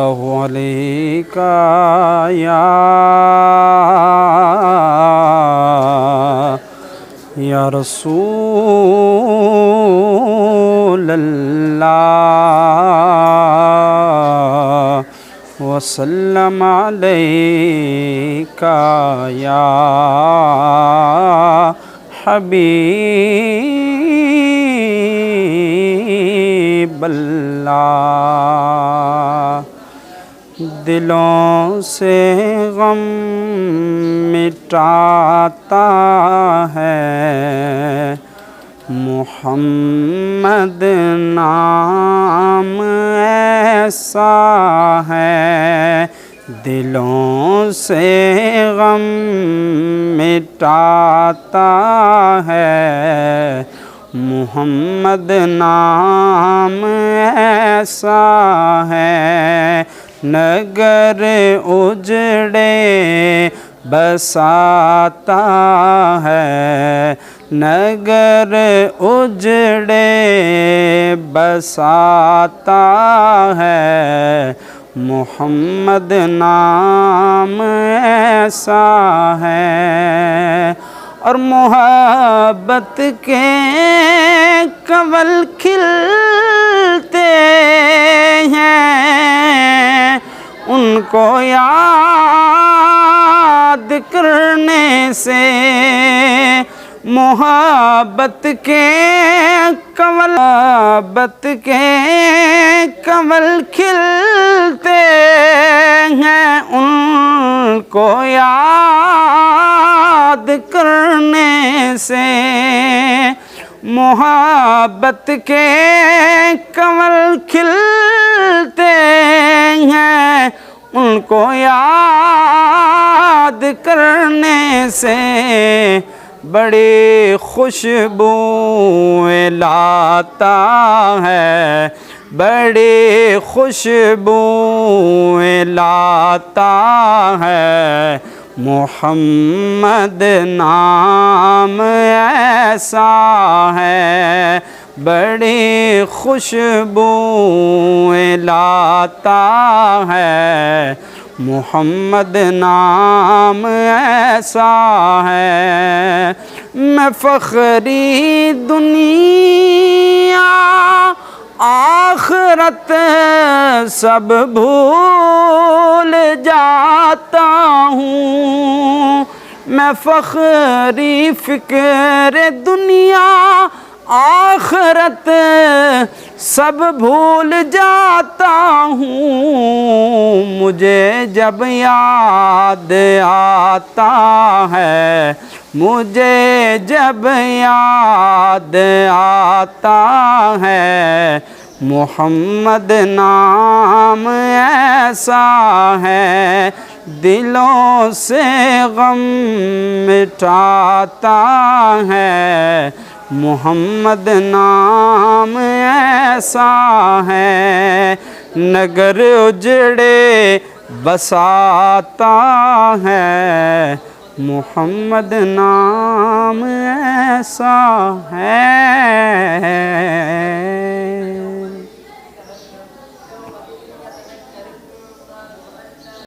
علیکا یا رسول اللہ وسلم علیکا یا حبیب اللہ۔ دلوں سے غم مٹاتا ہے محمد نام ایسا ہے، دلوں سے غم مٹاتا ہے محمد نام ایسا ہے، نگر اجڑے بساتا ہے، نگر اجڑے بساتا ہے محمد نام ایسا ہے، اور محبت کے کنول کھلتے ہیں، ان کو یاد کرنے سے محبت کے کنول کھلتے ہیں، ان کو یاد کرنے سے محبت کے کنول کھلتے ہیں، ان کو یاد کرنے سے بڑی خوشبوئیں لاتا ہے، بڑی خوشبوئیں لاتا ہے محمد نام ایسا ہے، بڑی خوشبوئیں لاتا ہے محمد نام ایسا ہے، میں فخری دنیا آخرت سب بھول جاتا ہوں، میں فخری فکر دنیا آخرت سب بھول جاتا ہوں، مجھے جب یاد آتا ہے، مجھے جب یاد آتا ہے محمد نام ایسا ہے، دلوں سے غم مٹاتا ہے محمد نام ایسا ہے، نگر اجڑے بساتا ہے محمد نام ایسا ہے۔